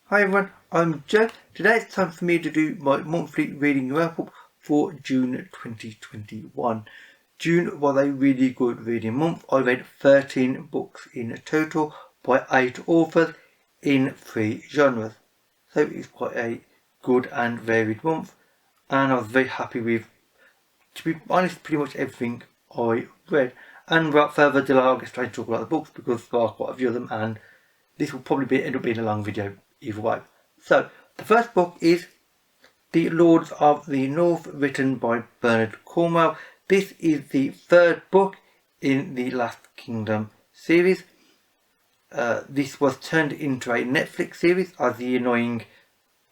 Hi everyone, I'm Joe. Today it's time for me to do my monthly reading wrap up for June 2021. June was a really good reading month. I read 13 books in total by 8 authors in 3 genres. So it's quite a good and varied month, and I was very happy with, to be honest, pretty much everything I read. And without further delay, I'll get straight to talk about the books because there are quite a few of them, and this will probably end up being a long video either way. So, the first book is The Lords of the North, written by Bernard Cornwell. This is the third book in the Last Kingdom series. This was turned into a Netflix series, as the annoying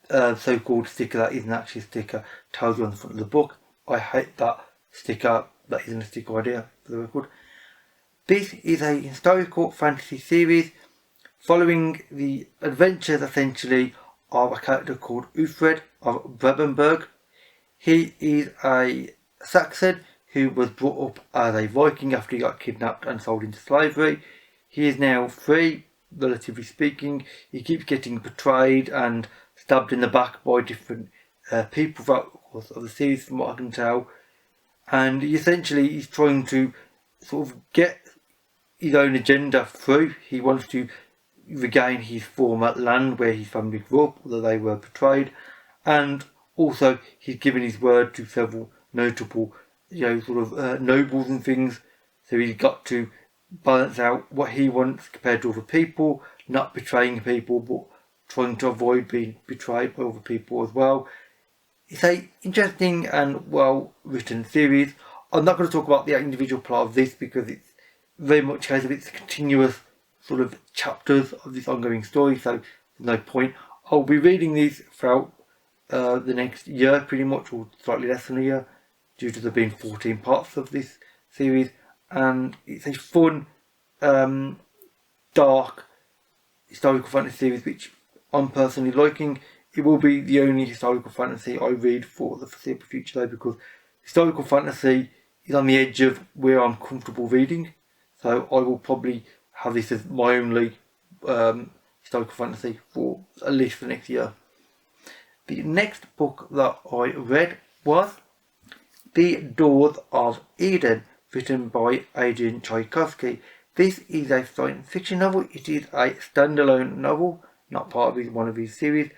so-called sticker that isn't actually a sticker tells you on the front of the book. I hate that sticker. That isn't a sticker idea, for the record. This is a historical fantasy series following the adventures, essentially, of a character called Uthred of Brebenberg. He is a Saxon who was brought up as a Viking after he got kidnapped and sold into slavery. He is now free, relatively speaking. He keeps getting betrayed and stabbed in the back by different people throughout the course of the series, from what I can tell. And essentially he's trying to sort of get his own agenda through. He wants to regain his former land where his family grew up, although they were betrayed, and also he's given his word to several notable, nobles and things. So he's got to balance out what he wants compared to other people, not betraying people, but trying to avoid being betrayed by other people as well. It's a interesting and well written series. I'm not going to talk about the individual plot of this because it's very much a case of it's continuous sort of chapters of this ongoing story, so there's no point. I'll be reading these throughout the next year, pretty much, or slightly less than a year, due to there being 14 parts of this series, and it's a fun, dark historical fantasy series which I'm personally liking. It will be the only historical fantasy I read for the foreseeable future, though, because historical fantasy is on the edge of where I'm comfortable reading, so I will probably have this as my only historical fantasy for at least the next year. The next book that I read was The Doors of Eden, written by Adrian Tchaikovsky. This is a science fiction novel. It is a standalone novel, not part of one of his series.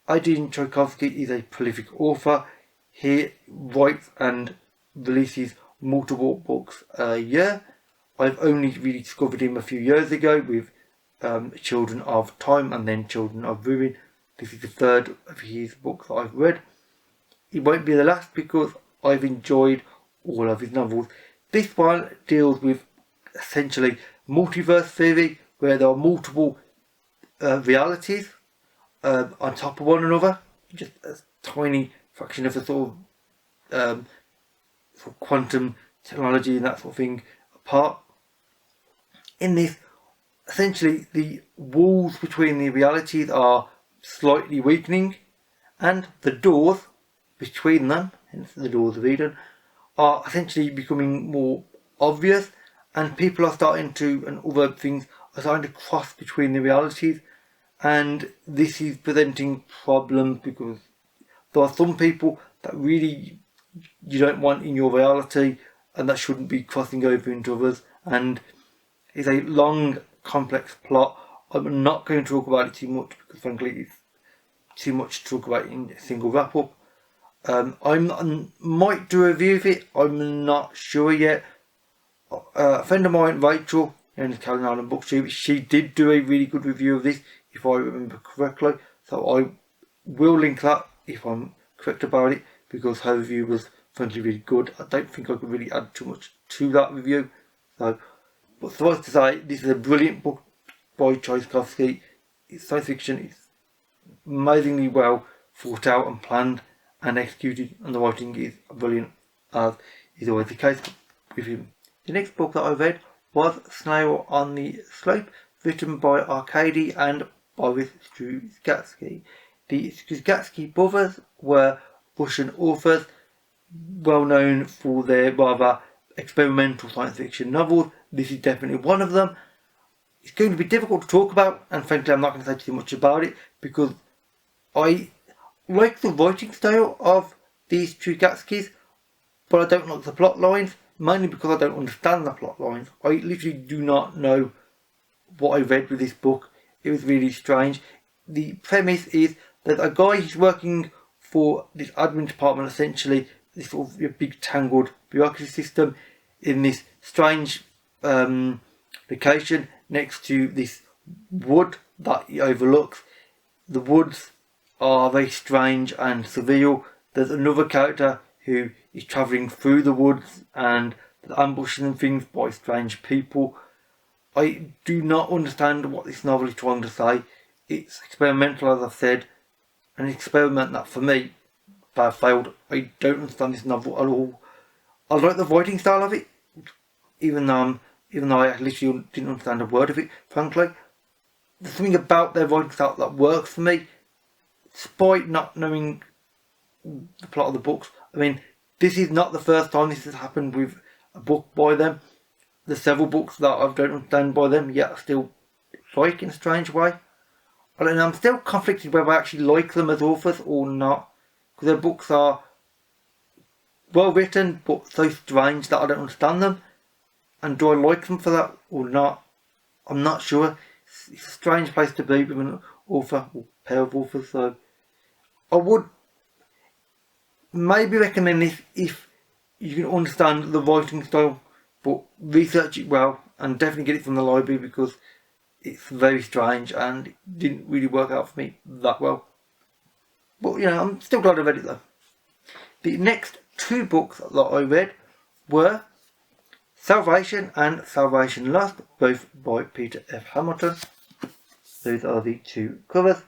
Adrian Tchaikovsky is a prolific author. He writes and releases multiple books a year. I've only really discovered him a few years ago with Children of Time and then Children of Ruin. This is the third of his books that I've read. It won't be the last because I've enjoyed all of his novels. This one deals with essentially multiverse theory, where there are multiple realities on top of one another, just a tiny fraction of the sort of quantum technology and that sort of thing apart. In this, essentially the walls between the realities are slightly weakening, and the doors between them, hence the Doors of Eden, are essentially becoming more obvious, and people are starting to, and other things are starting to cross between the realities, and this is presenting problems because there are some people that really you don't want in your reality and that shouldn't be crossing over into others, and it's a long, complex plot. I'm not going to talk about it too much because frankly it's too much to talk about in a single wrap up. I might do a review of it, I'm not sure yet. A friend of mine, Rachel, in the Carolina Booktube, she did do a really good review of this, if I remember correctly. So I will link that if I'm correct about it, because her review was frankly really good. I don't think I could really add too much to that review. So, but suffice to say, this is a brilliant book by Tchaikovsky. It's science fiction. It's amazingly well thought out and planned and executed, and the writing is brilliant, as is always the case with him. The next book that I read was Snail on the Slope, written by Arkady and Boris Strugatsky. The Strugatsky brothers were Russian authors, well known for their rather experimental science fiction novels. This is definitely one of them. it's going to be difficult to talk about, and frankly I'm not going to say too much about it because I like the writing style of these Strugatskys, but I don't like the plot lines, mainly because I don't understand the plot lines. I literally do not know what I read with this book. It was really strange. The premise is that a guy who's working for this admin department, essentially this sort of big tangled bureaucracy system, in this strange location next to this wood that he overlooks. The woods are very strange and surreal. There's another character who is travelling through the woods and ambushing and things by strange people. I do not understand what this novel is trying to say. It's experimental, as I've said, an experiment that for me failed. I don't understand this novel at all. I like the writing style of it, even though I literally didn't understand a word of it, frankly. There's something about their writing style that works for me, despite not knowing the plot of the books. I mean, this is not the first time this has happened with a book by them. There's several books that I don't understand by them, yet I still like in a strange way. I don't know, I'm still conflicted whether I actually like them as authors or not, because their books are well written but so strange that I don't understand them. And do I like them for that or not? I'm not sure. It's a strange place to be with an author or pair of authors, so I would maybe recommend this if you can understand the writing style, but research it well and definitely get it from the library because it's very strange and it didn't really work out for me that well. But you know, I'm still glad I read it though. The next two books that I read were Salvation and Salvation Lost, both by Peter F. Hamilton. Those are the two covers.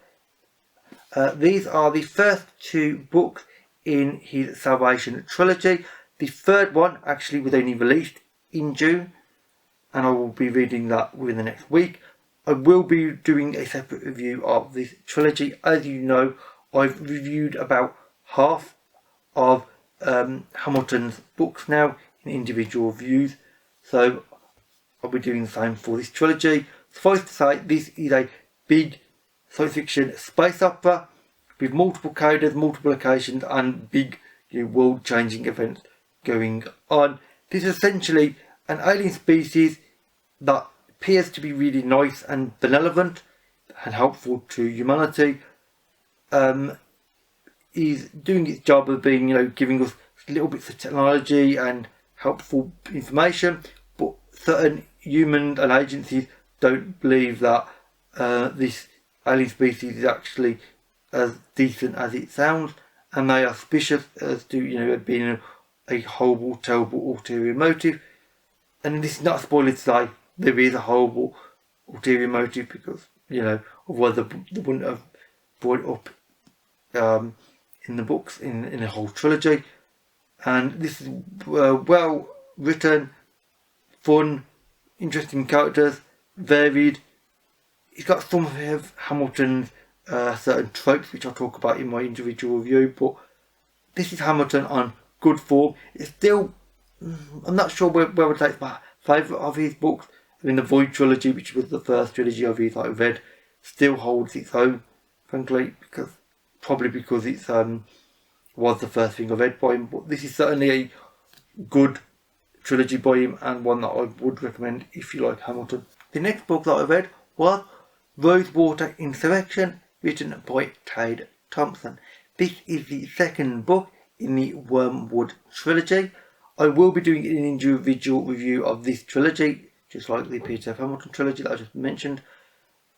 These are the first two books in his Salvation trilogy. The third one actually was only released in June, and I will be reading that within the next week. I will be doing a separate review of this trilogy. As you know, I've reviewed about half of Hamilton's books now in individual reviews, so I'll be doing the same for this trilogy. Suffice to say, this is a big science fiction space opera with multiple characters, multiple locations, and big world-changing events going on. This is essentially an alien species that appears to be really nice and benevolent and helpful to humanity. Is doing its job of being, giving us little bits of technology and helpful information, but certain humans and agencies don't believe that this alien species is actually as decent as it sounds, and they are suspicious as to being a horrible, terrible ulterior motive. And this is not a spoiler to say there is a horrible ulterior motive, because otherwise they wouldn't have brought it up in the books in the whole trilogy. And this is well written, fun, interesting characters, varied. It's got some of Hamilton's certain tropes which I'll talk about in my individual review, but this is Hamilton on good form. It's still, I'm not sure whether it's my favourite of his books. I mean, the Void trilogy, which was the first trilogy of his that I read, still holds its own, frankly, probably because it's was the first thing I read by him. But this is certainly a good trilogy by him, and one that I would recommend if you like Hamilton. The next book that I read was Rosewater, Insurrection, written by Tade Thompson. This is the second book in the Wormwood trilogy. I will be doing an individual review of this trilogy, just like the Peter F. Hamilton trilogy that I just mentioned,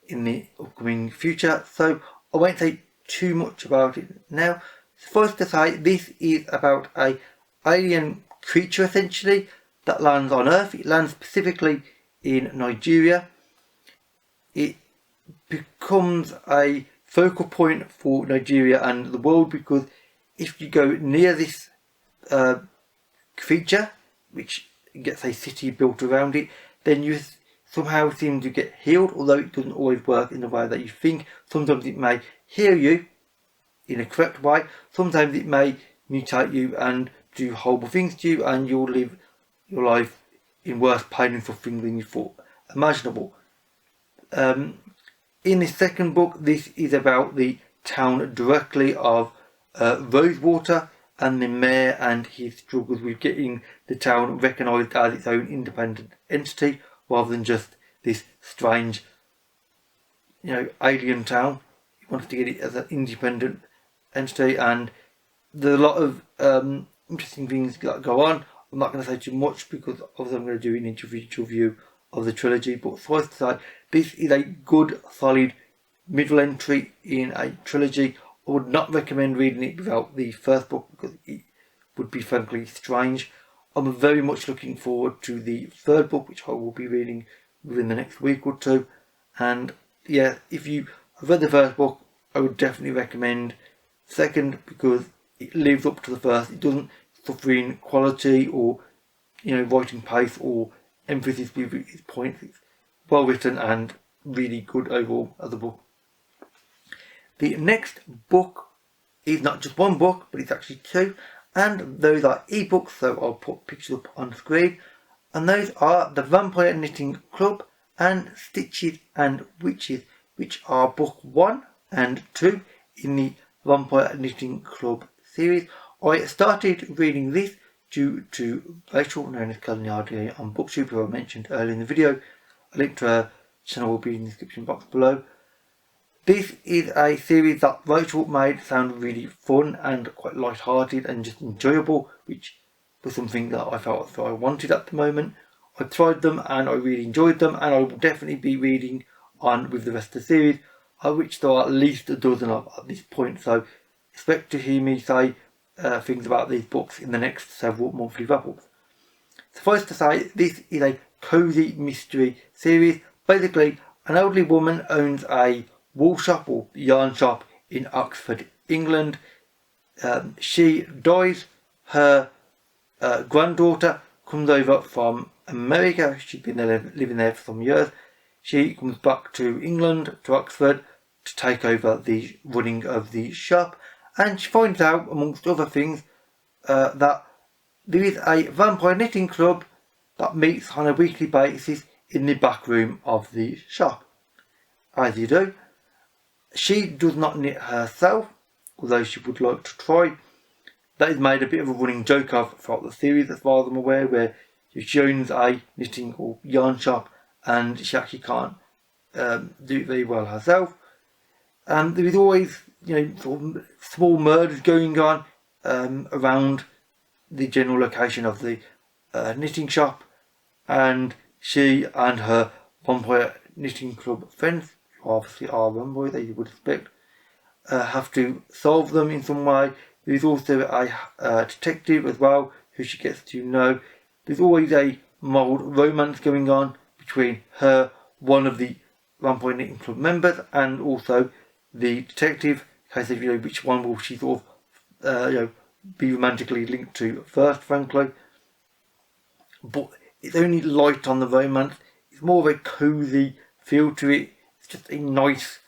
in the upcoming future, so I won't say too much about it now. Suffice to say, this is about a alien creature essentially that lands on Earth. It lands specifically in Nigeria. It becomes a focal point for Nigeria and the world, because if you go near this creature, which gets a city built around it, then you somehow seem to get healed, although it doesn't always work in the way that you think. Sometimes it may heal you in a correct way, sometimes it may mutate you and do horrible things to you, and you'll live your life in worse pain and suffering than you thought imaginable. In the second book, this is about the town directly of Rosewater and the mayor and his struggles with getting the town recognised as its own independent entity rather than just this strange, alien town. He wants to get it as an independent entity, and there's a lot of interesting things that go on. I'm not going to say too much because obviously I'm going to do an individual review of the trilogy, but suffice to say, this is a good, solid middle entry in a trilogy. I would not recommend reading it without the first book because it would be frankly strange. I'm very much looking forward to the third book, which I will be reading within the next week or two. And yeah, if you have read the first book, I would definitely recommend second because it lives up to the first. It doesn't suffer in quality or writing pace or emphasis with its points. It's well written and really good overall as a book. The next book is not just one book, but it's actually two, and those are ebooks, so I'll put pictures up on screen, and those are The Vampire Knitting Club and Stitches and Witches, which are book 1 and 2 in the Vampire Knitting Club series. I started reading this due to Rachel, known as Adrian on BookTube, who I mentioned earlier in the video. A link to her channel will be in the description box below. This is a series that Rachel made sound really fun and quite light-hearted and just enjoyable, which was something that I felt that I wanted at the moment. I tried them and I really enjoyed them, and I will definitely be reading on with the rest of the series, which there are at least a dozen of at this point, so expect to hear me say things about these books in the next several monthly wrap-ups. Suffice to say, this is a cosy mystery series. Basically, an elderly woman owns a wool shop or yarn shop in Oxford, England. She dies. Her granddaughter comes over from America. She's been living there for some years. She comes back to England, to Oxford, to take over the running of the shop, and she finds out, amongst other things, that there is a vampire knitting club that meets on a weekly basis in the back room of the shop. As you do. She does not knit herself, although she would like to try. That is made a bit of a running joke of throughout the series, as far as I'm aware, where she owns a knitting or yarn shop and she actually can't do it very well herself. And there is always, sort of small murders going on around the general location of the knitting shop, and she and her vampire knitting club friends, who obviously are vampires that you would expect, have to solve them in some way. There is also a detective as well, who she gets to know. There's always a mild romance going on between her, one of the vampire knitting club members, and also the detective. In case of which one will she sort of be romantically linked to first, frankly. But it's only light on the romance. It's more of a cosy feel to it. It's just a nice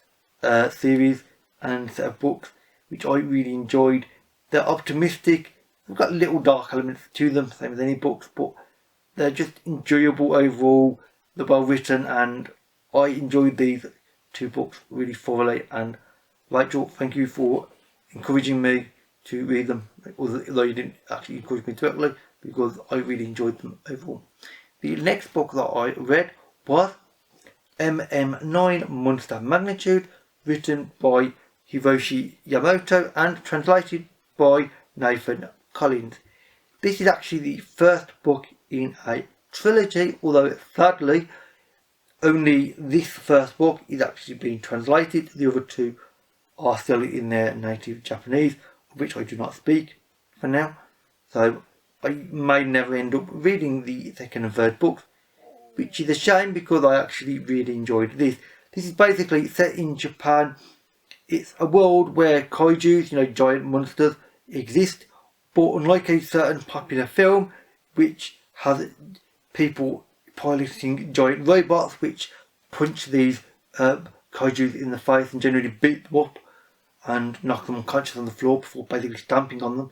series and set of books which I really enjoyed. They're optimistic. They've got little dark elements to them, same as any books, but they're just enjoyable overall. They're well written, and I enjoyed these two books really thoroughly. And Rachel, thank you for encouraging me to read them, although you didn't actually encourage me directly, because I really enjoyed them overall. The next book that I read was MM9 Monster Magnitude, written by Hiroshi Yamamoto and translated by Nathan Collins. This is actually the first book in a trilogy, although sadly only this first book is actually being translated. The other two are still in their native Japanese, of which I do not speak for now, so I may never end up reading the second and third books, which is a shame because I actually really enjoyed this. This is basically set in Japan. It's a world where kaijus, giant monsters, exist, but unlike a certain popular film which has people piloting giant robots which punch these kaijus in the face and generally beat them up and knock them unconscious on the floor before basically stamping on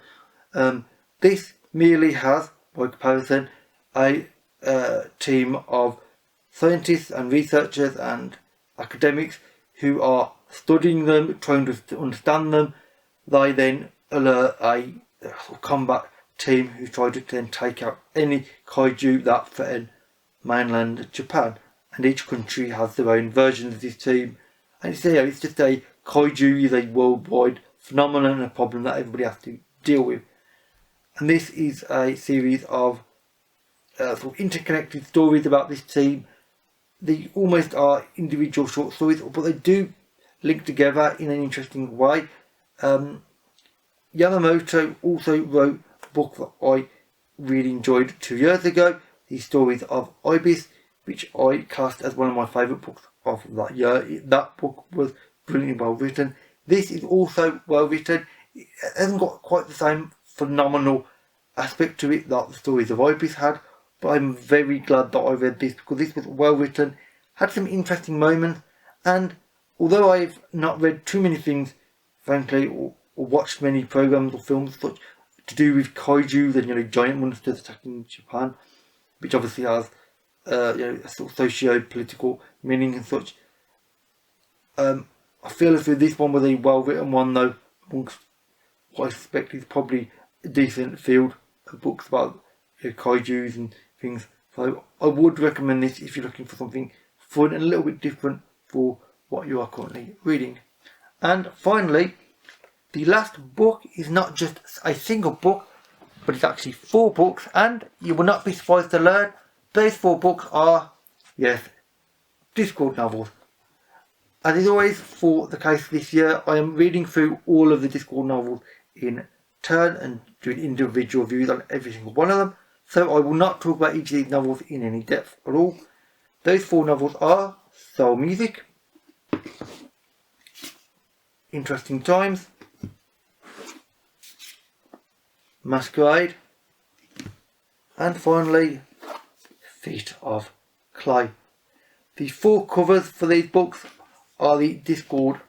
them, this merely has, by comparison, a team of scientists and researchers and academics who are studying them, trying to understand them. They then alert a combat team who try to then take out any kaiju that threaten mainland Japan, and each country has their own version of this team. And it's just a kaiju is a worldwide phenomenon and a problem that everybody has to deal with. And this is a series of sort of interconnected stories about this team. They almost are individual short stories, but they do link together in an interesting way. Yamamoto also wrote a book that I really enjoyed 2 years ago, The Stories of Ibis, which I cast as one of my favourite books of that year. That book was brilliantly well written. This is also well written. It hasn't got quite the same phenomenal aspect to it that The Stories of Ibis had, but I'm very glad that I read this because this was well written, had some interesting moments, and although I've not read too many things, frankly, or watched many programs or films such to do with kaiju and giant monsters attacking Japan, which obviously has a sort of socio-political meaning and such, I feel as though this one was a well written one, though, amongst what I suspect is probably a decent field of books about kaijus and things. So I would recommend this if you're looking for something fun and a little bit different for what you are currently reading. And finally, the last book is not just a single book, but it's actually 4 books, and you will not be surprised to learn those 4 books are, yes, Discworld novels. As is always for the case this year, I am reading through all of the Discworld novels in turn and doing individual reviews on every single one of them, so I will not talk about each of these novels in any depth at all. Those 4 novels are Soul Music, Interesting Times, Maskerade, and finally Feet of Clay. The 4 covers for these books are the Discworld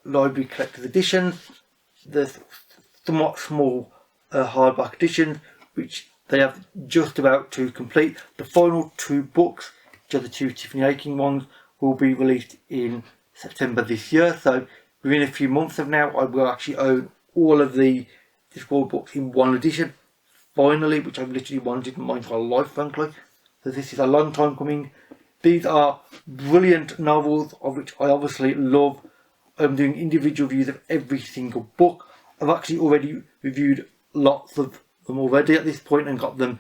Library Collector's Editions, the somewhat small hardback editions, which they have just about to complete. The final 2 books, which are the 2 Tiffany Aching ones, will be released in September this year, so within a few months of now I will actually own all of the Discworld books in one edition, finally, which I've literally wanted in my entire life, frankly. So this is a long time coming. These are brilliant novels, of which I obviously love. I'm doing individual reviews of every single book. I've actually already reviewed lots of them already at this point and got them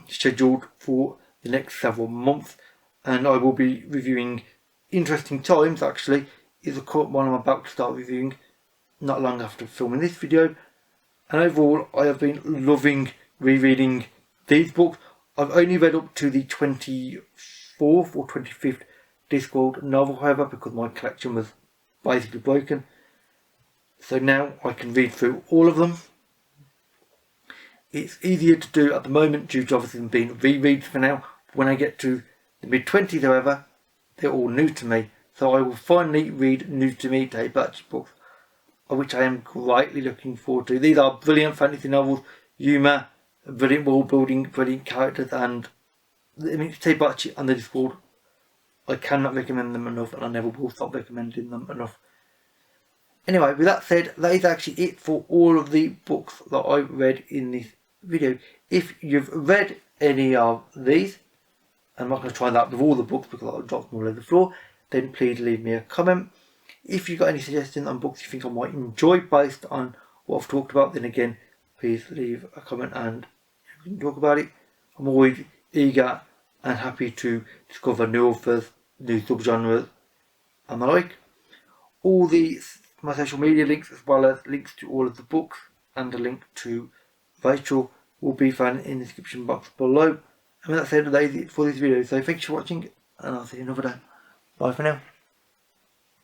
scheduled for the next several months. And I will be reviewing Interesting Times, actually, is the current one I'm about to start reviewing not long after filming this video. And overall, I have been loving rereading these books. I've only read up to the 24th or 25th Discworld novel, however, because my collection was basically broken. So now I can read through all of them. It's easier to do at the moment due to obviously them being rereads for now. When I get to the mid-20s, however, they're all new to me. So I will finally read new to me Tade Pratchett books, of which I am greatly looking forward to. These are brilliant fantasy novels, humour, brilliant world building, brilliant characters, and I mean, Tade Pratchett and the Discworld, I cannot recommend them enough, and I never will stop recommending them enough. Anyway, with that said, that is actually it for all of the books that I read in this video. If you've read any of these, I'm not going to try that with all the books because I'll drop them all over the floor, then please leave me a comment. If you've got any suggestions on books you think I might enjoy based on what I've talked about, then again, please leave a comment and we can talk about it. I'm always eager and happy to discover new authors, new subgenres and the like. All my social media links, as well as links to all of the books and a link to Rachel, will be found in the description box below. And with that said, that is it for this video. So thanks for watching, and I'll see you another day. Bye for now.